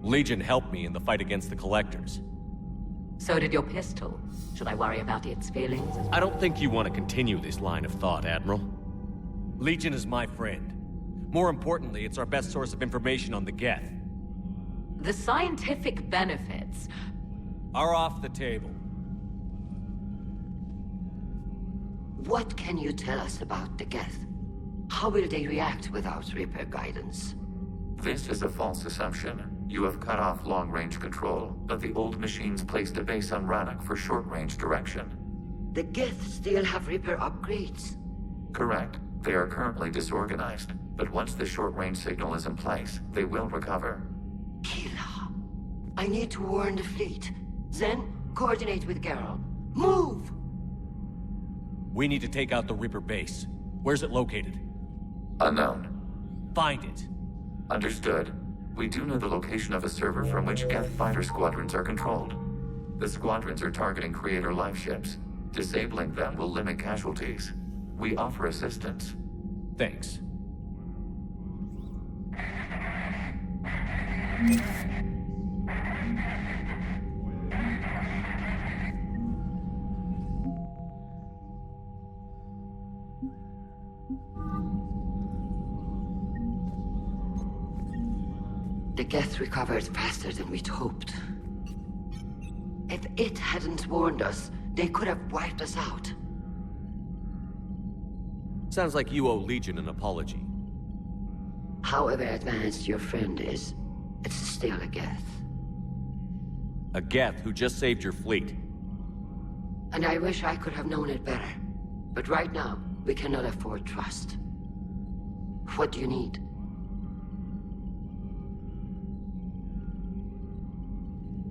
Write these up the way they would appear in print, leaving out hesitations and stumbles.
Legion helped me in the fight against the Collectors. So did your pistol. Should I worry about its feelings? I don't think you want to continue this line of thought, Admiral. Legion is my friend. More importantly, it's our best source of information on the Geth. The scientific benefits are off the table. What can you tell us about the Geth? How will they react without Reaper guidance? This is a false assumption. You have cut off long-range control, but the old machines placed a base on Rannoch for short-range direction. The Geth still have Reaper upgrades? Correct. They are currently disorganized, but once the short-range signal is in place, they will recover. Kila, I need to warn the fleet. Then, coordinate with Geralt. Move! We need to take out the Reaper base. Where's it located? Unknown. Find it. Understood. We do know the location of a server from which Geth fighter squadrons are controlled. The squadrons are targeting Creator life ships. Disabling them will limit casualties. We offer assistance. Thanks. The Geth recovered faster than we'd hoped. If it hadn't warned us, they could have wiped us out. Sounds like you owe Legion an apology. However advanced your friend is, it's still a Geth. A Geth who just saved your fleet. And I wish I could have known it better. But right now, we cannot afford trust. What do you need?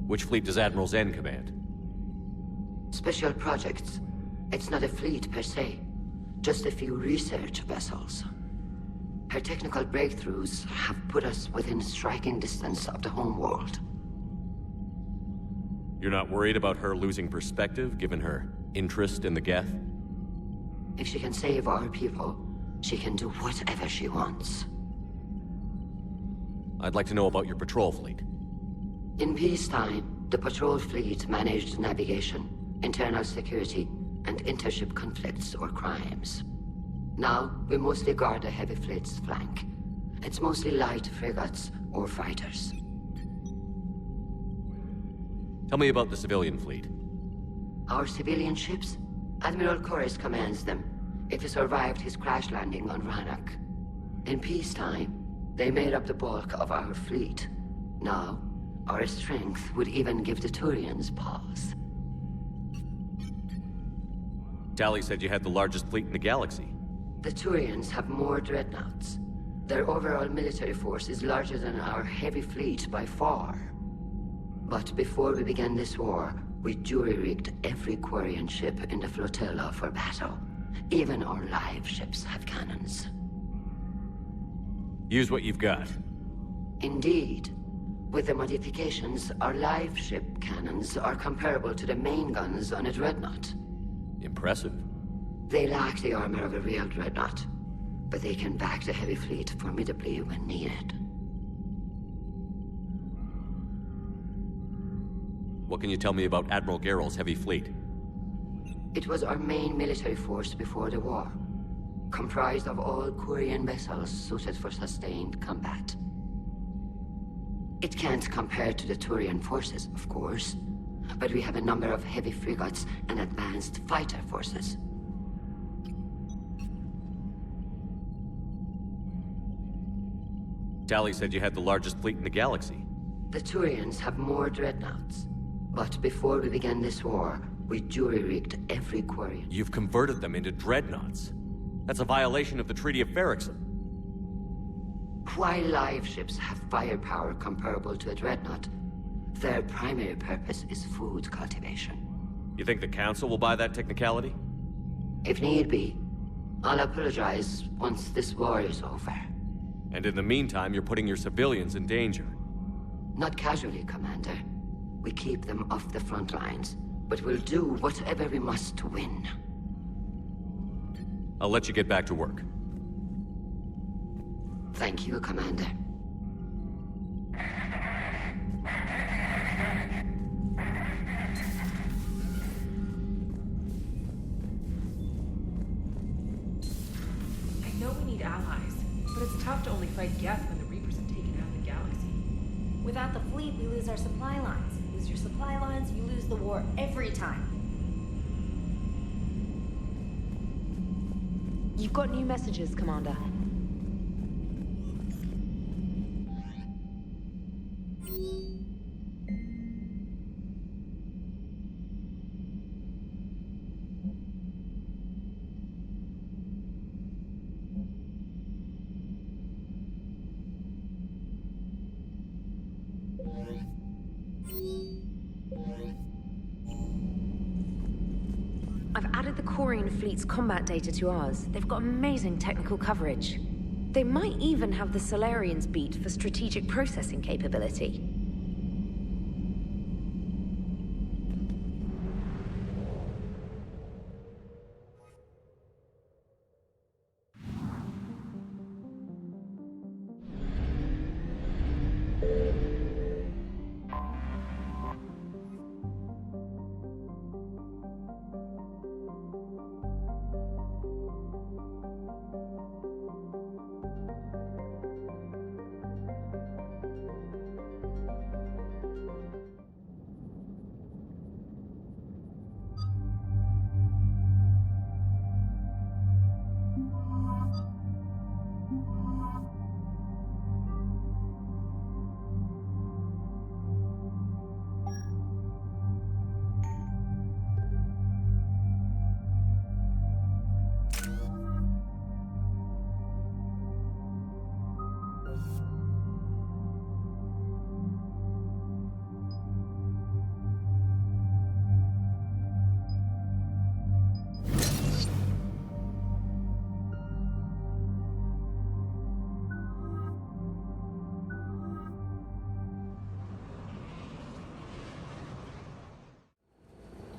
Which fleet does Admiral Zen command? Special projects. It's not a fleet per se. Just a few research vessels. Her technical breakthroughs have put us within striking distance of the homeworld. You're not worried about her losing perspective, given her interest in the Geth? If she can save our people, she can do whatever she wants. I'd like to know about your patrol fleet. In peacetime, the patrol fleet managed navigation, internal security, and intership conflicts or crimes. Now, we mostly guard the heavy fleet's flank. It's mostly light frigates or fighters. Tell me about the civilian fleet. Our civilian ships? Admiral Corus commands them. If he survived his crash landing on Rannoch. In peacetime, they made up the bulk of our fleet. Now, our strength would even give the Turians pause. Tali said you had the largest fleet in the galaxy. The Turians have more dreadnoughts. Their overall military force is larger than our heavy fleet by far. But before we began this war, we jury-rigged every Quarian ship in the flotilla for battle. Even our live ships have cannons. Use what you've got. Indeed. With the modifications, our live ship cannons are comparable to the main guns on a dreadnought. Impressive. They lack the armor of a real dreadnought, but they can back the heavy fleet formidably when needed. What can you tell me about Admiral Geralt's heavy fleet? It was our main military force before the war, comprised of all Quarian vessels suited for sustained combat. It can't compare to the Turian forces, of course, but we have a number of heavy frigates and advanced fighter forces. Tali said you had the largest fleet in the galaxy. The Turians have more dreadnoughts, but before we began this war, we jury-rigged every Quarian. You've converted them into dreadnoughts. That's a violation of the Treaty of Ferrixon. While live ships have firepower comparable to a dreadnought, their primary purpose is food cultivation. You think the Council will buy that technicality? If need be, I'll apologize once this war is over. And in the meantime, you're putting your civilians in danger. Not casually, Commander. We keep them off the front lines, but we'll do whatever we must to win. I'll let you get back to work. Thank you, Commander. only fight Geth when the Reapers have taken out the galaxy. Without the fleet, we lose our supply lines. Lose your supply lines, you lose the war every time. You've got new messages, Commander. I've added the Quarian fleet's combat data to ours. They've got amazing technical coverage. They might even have the Solarians beat for strategic processing capability.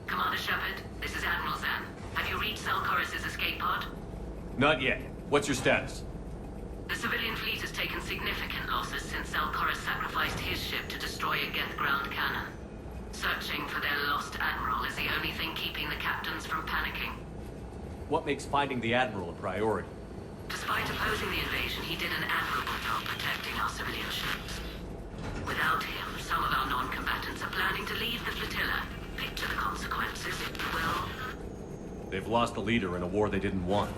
Commander Shepard, this is Admiral Zan. Have you reached Zelkorus' escape pod? Not yet. What's your status? The civilian fleet has taken significant losses since Zelkorus sacrificed his ship to destroy a Geth ground cannon. Searching for their lost admiral is the only thing keeping the captains from panicking. What makes finding the Admiral a priority? Despite opposing the invasion, he did an admirable job protecting our civilian ships. Without him, some of our non-combatants are planning to leave the flotilla. Picture the consequences, if you will. They've lost a leader in a war they didn't want.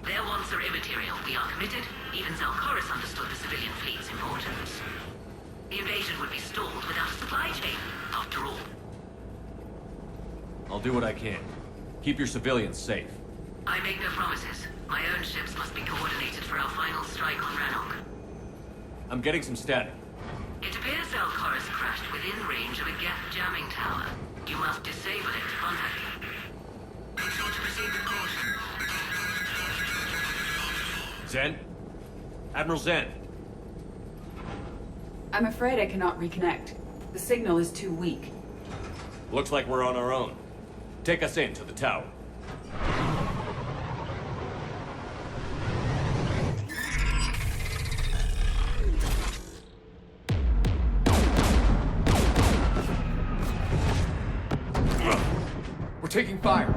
Their wants are immaterial. We are committed. Even Zelkorus understood the civilian fleet's importance. The invasion would be stalled without a supply chain, after all. I'll do what I can. Keep your civilians safe. I make no promises. My own ships must be coordinated for our final strike on Rannoch. I'm getting some static. It appears Zelkorus crashed within range of a Geth jamming tower. You must disable it to contact him. Make sure to proceed with caution. Zen? Admiral Zen? I'm afraid I cannot reconnect. The signal is too weak. Looks like we're on our own. Take us in to the tower. We're taking fire.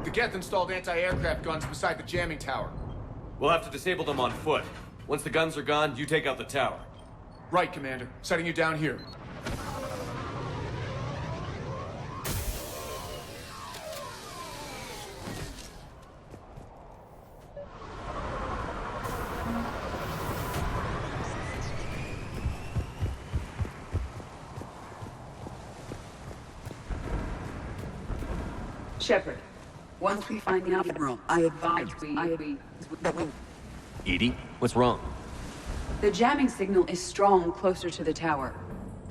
The Geth installed anti-aircraft guns beside the jamming tower. We'll have to disable them on foot. Once the guns are gone, you take out the tower. Right, Commander. Setting you down here. Shepard, once we find the Admiral, I advise we... Edie, what's wrong? The jamming signal is strong closer to the tower.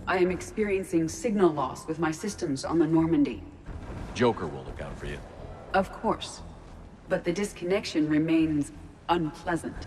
I am experiencing signal loss with my systems on the Normandy. Joker will look out for you. Of course. But the disconnection remains unpleasant.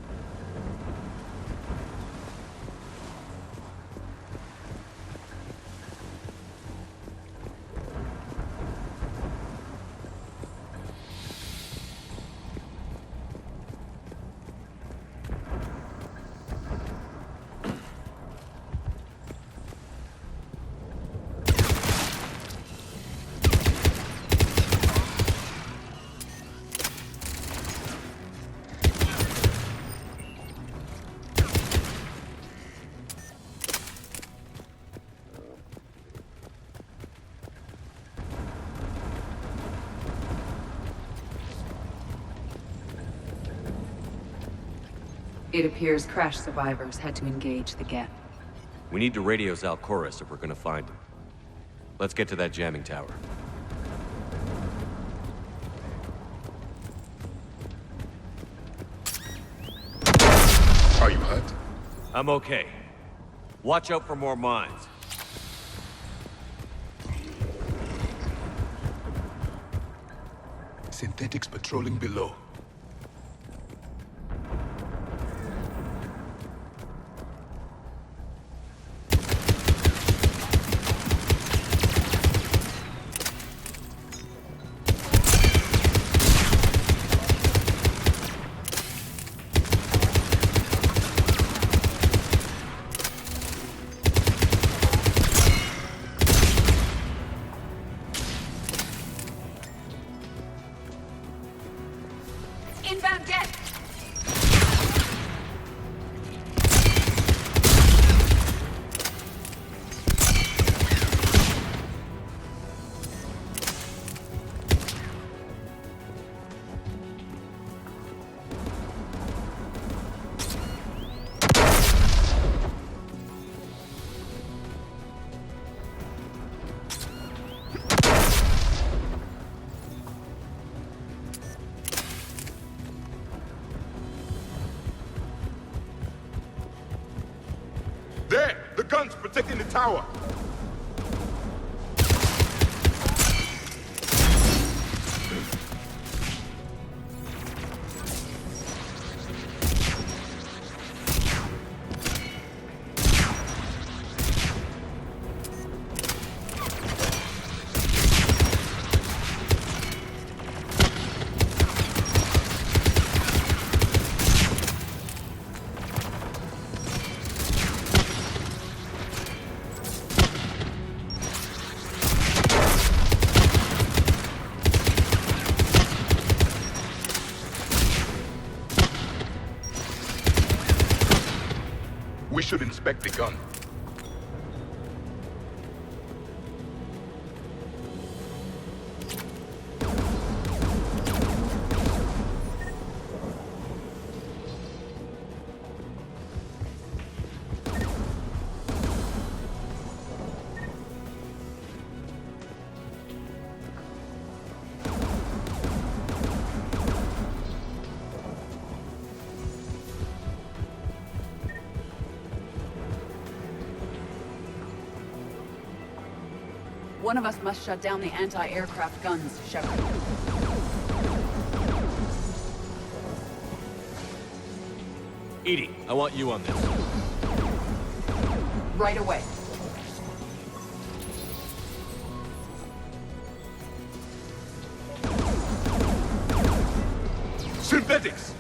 It appears crash survivors had to engage the Geth. We need to radio Zalcoris if we're gonna find him. Let's get to that jamming tower. Are you hurt? I'm okay. Watch out for more mines. Synthetics patrolling below. Inbound Geth! There! The guns protecting the tower! We should inspect the gun. One of us must shut down the anti-aircraft guns, Shepard. Edie, I want you on this. Right away. Synthetics!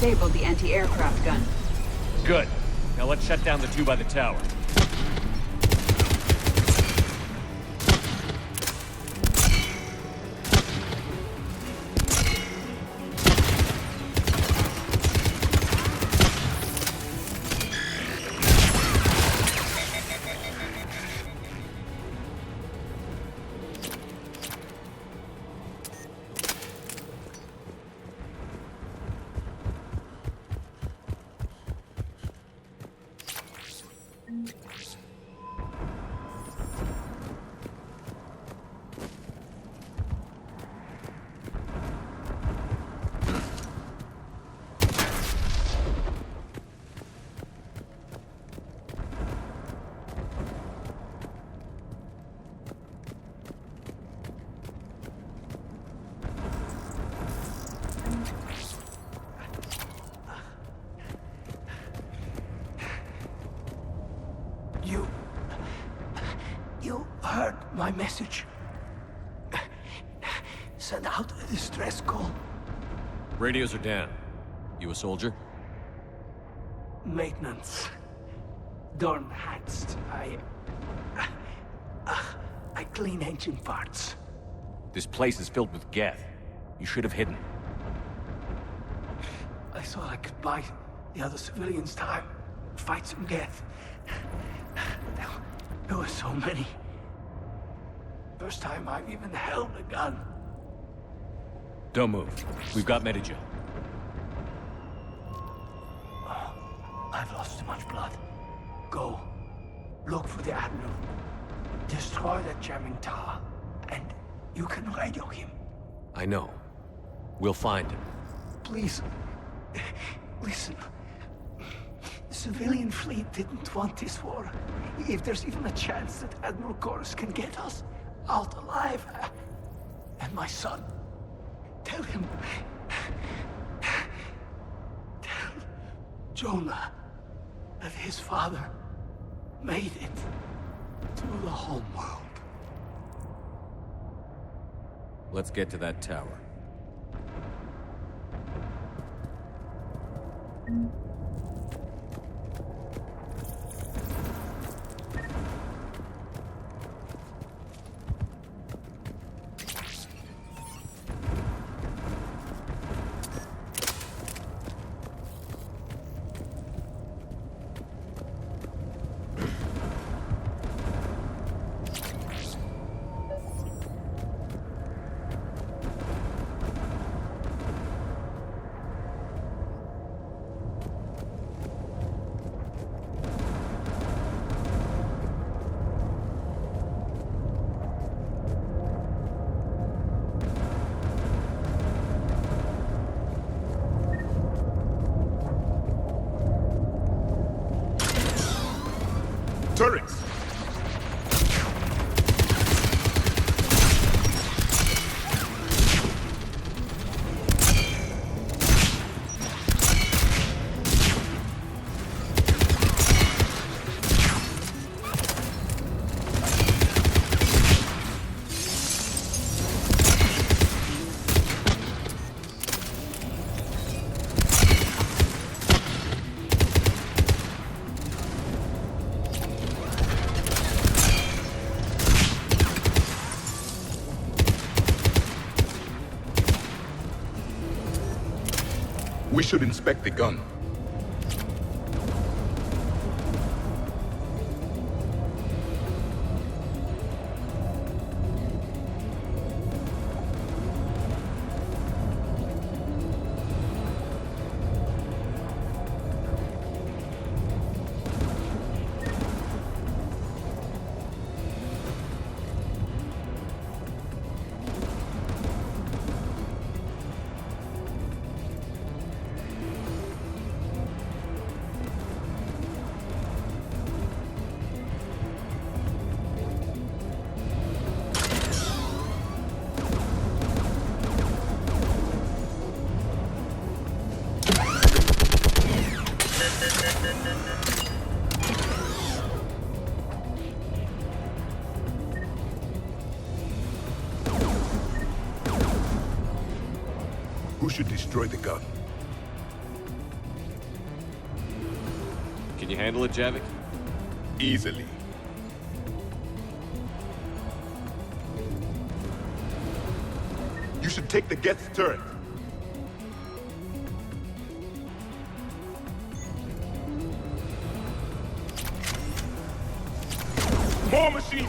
Disabled the anti-aircraft gun. Good. Now let's shut down the two by the tower. You heard my message. send out a distress call. Radios are down. You a soldier? Maintenance. Darn hats. I clean engine parts. This place is filled with Geth. You should have hidden. I thought I could buy the other civilians time. Fight some Geth. There were so many. First time I've even held a gun. Don't move. We've got Medigy. I've lost too much blood. Go. Look for the Admiral. Destroy that jamming tower. And you can radio him. I know. We'll find him. Please. Listen. The civilian fleet didn't want this war. If there's even a chance that Admiral Chorus can get us out alive. And my son. Tell him. Tell Jonah that his father made it to the home world. Let's get to that tower. Turrets! We should inspect the gun. Who should destroy the gun? Can you handle it, Javik? Easily. You should take the Geth's turret. More machines!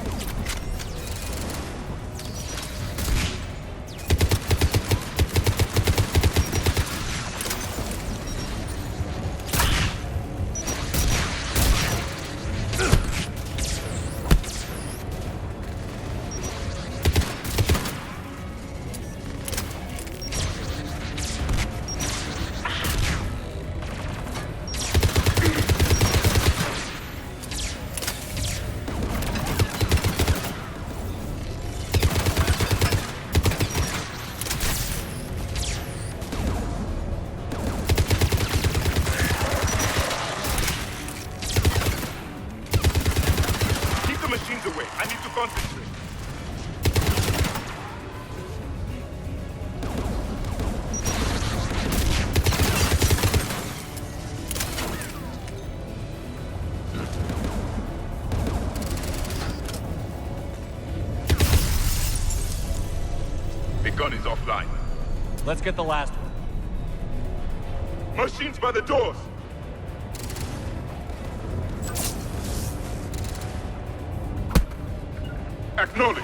The gun is offline. Let's get the last one. Machines by the doors! Acknowledge.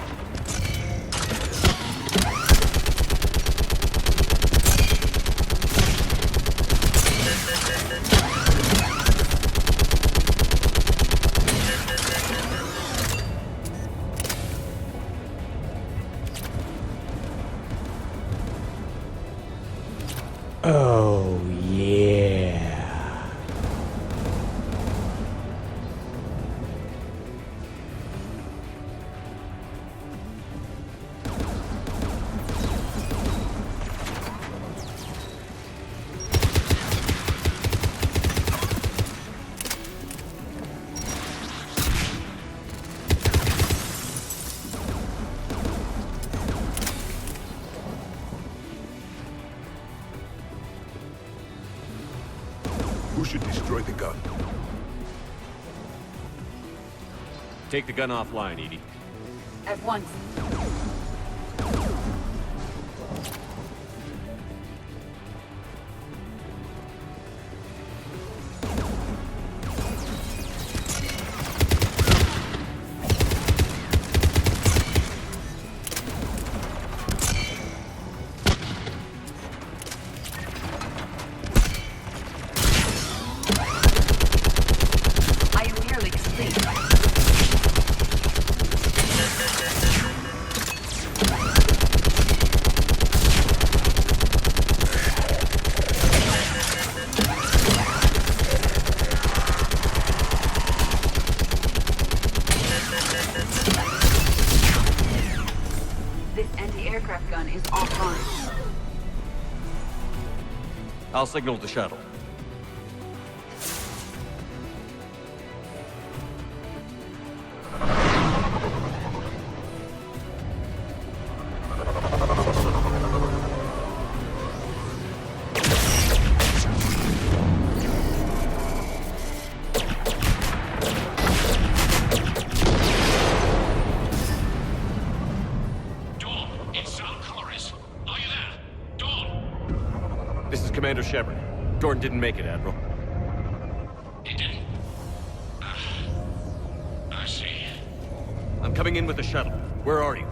Oh, yeah. Who should destroy the gun? Take the gun offline, Edie. At once. I am nearly complete. This anti-aircraft gun is offline. I'll signal the shuttle. This is Commander Shepard. Jordan didn't make it, Admiral. He didn't? I see. I'm coming in with the shuttle. Where are you?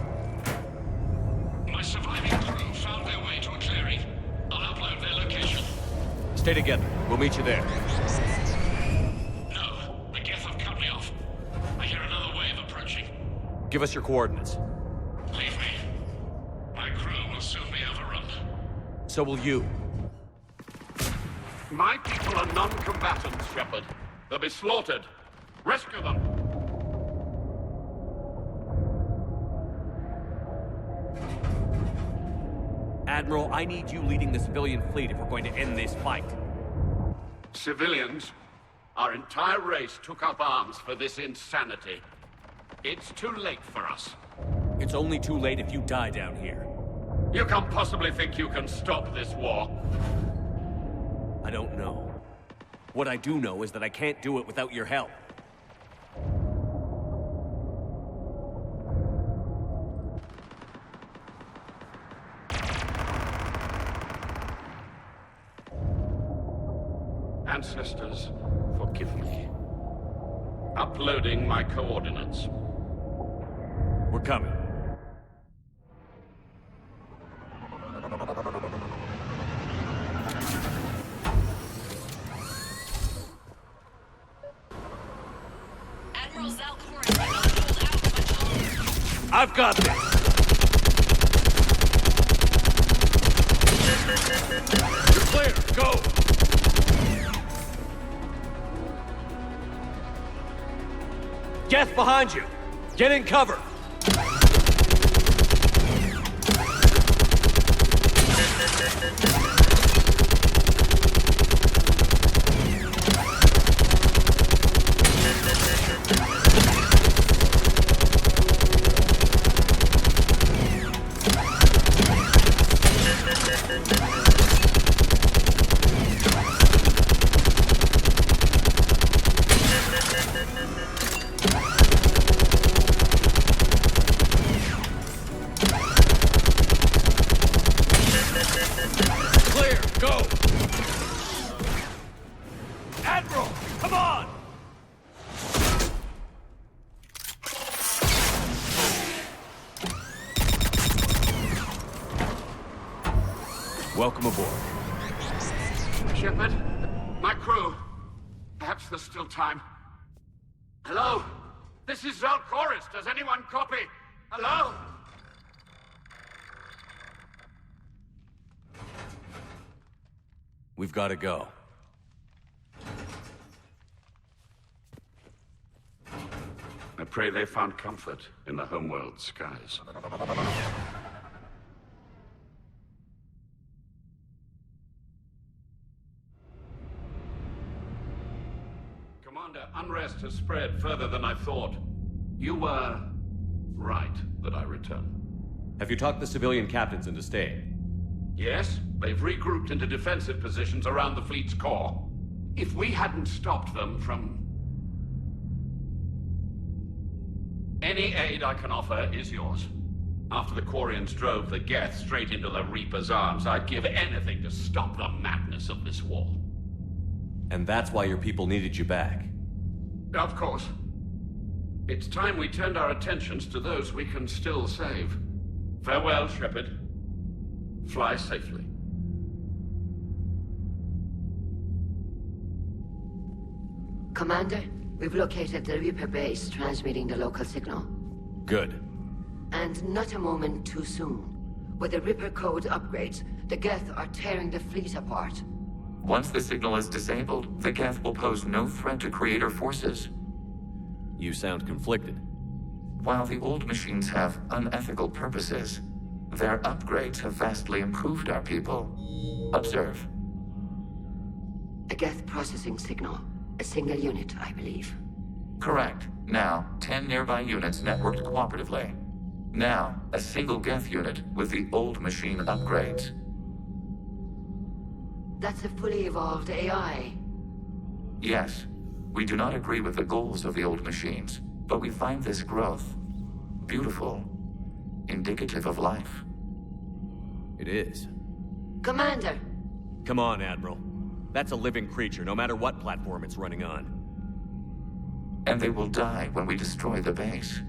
My surviving crew found their way to a clearing. I'll upload their location. Stay together. We'll meet you there. No, the Geth have cut me off. I hear another wave approaching. Give us your coordinates. Leave me. My crew will soon be overrun. So will you. My people are non-combatants, Shepard. They'll be slaughtered. Rescue them! Admiral, I need you leading the civilian fleet if we're going to end this fight. Civilians, our entire race took up arms for this insanity. It's too late for us. It's only too late if you die down here. You can't possibly think you can stop this war. I don't know. What I do know is that I can't do it without your help. Ancestors, forgive me. Uploading my coordinates. We're coming. Admiral Zalcor is being pulled out much longer. I've got this! You're clear! Go! Geth behind you! Get in cover! Welcome aboard. Shepard, my crew. Perhaps there's still time. Hello? This is Zalcoris. Does anyone copy? Hello? We've got to go. I pray they found comfort in the homeworld skies. Commander, unrest has spread further than I thought. You were right that I return. Have you talked the civilian captains into staying? Yes, they've regrouped into defensive positions around the fleet's core. If we hadn't stopped them from... Any aid I can offer is yours. After the Quarians drove the Geth straight into the Reaper's arms, I'd give anything to stop the madness of this war. And that's why your people needed you back. Of course. It's time we turned our attentions to those we can still save. Farewell, Shepard. Fly safely. Commander, we've located the Reaper base transmitting the local signal. Good. And not a moment too soon. With the Reaper code upgrades, the Geth are tearing the fleet apart. Once the signal is disabled, the Geth will pose no threat to Creator forces. You sound conflicted. While the old machines have unethical purposes, their upgrades have vastly improved our people. Observe. A Geth processing signal. A single unit, I believe. Correct. Now, 10 nearby units networked cooperatively. Now, a single Geth unit with the old machine upgrades. That's a fully evolved AI. Yes. We do not agree with the goals of the old machines, but we find this growth beautiful, indicative of life. It is. Commander! Come on, Admiral. That's a living creature, no matter what platform it's running on. And they will die when we destroy the base.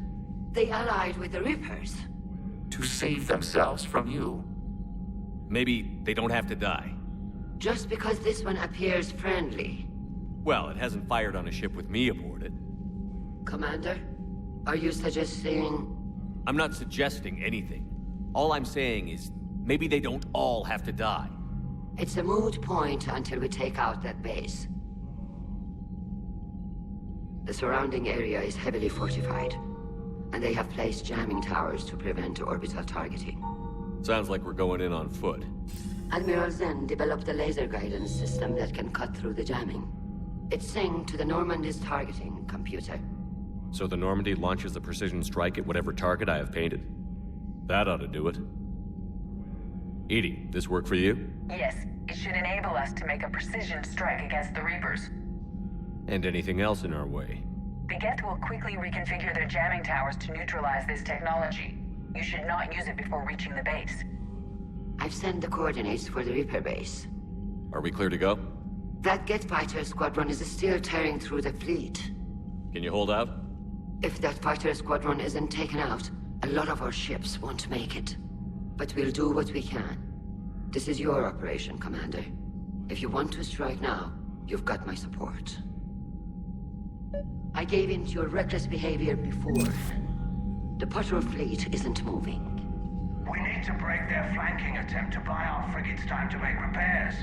They allied with the Reapers. To save themselves from you. Maybe they don't have to die. Just because this one appears friendly. Well, it hasn't fired on a ship with me aboard it. Commander, are you suggesting... I'm not suggesting anything. All I'm saying is, maybe they don't all have to die. It's a moot point until we take out that base. The surrounding area is heavily fortified, and they have placed jamming towers to prevent orbital targeting. Sounds like we're going in on foot. Admiral Zen developed a laser guidance system that can cut through the jamming. It's synced to the Normandy's targeting computer. So the Normandy launches a precision strike at whatever target I have painted? That ought to do it. Edie, this work for you? Yes, it should enable us to make a precision strike against the Reapers. And anything else in our way? The Geth will quickly reconfigure their jamming towers to neutralize this technology. You should not use it before reaching the base. I've sent the coordinates for the Reaper base. Are we clear to go? That Geth fighter squadron is still tearing through the fleet. Can you hold out? If that fighter squadron isn't taken out, a lot of our ships won't make it. But we'll do what we can. This is your operation, Commander. If you want to strike now, you've got my support. I gave in to your reckless behavior before. The patrol fleet isn't moving. We need to break their flanking attempt to buy our frigates time to make repairs.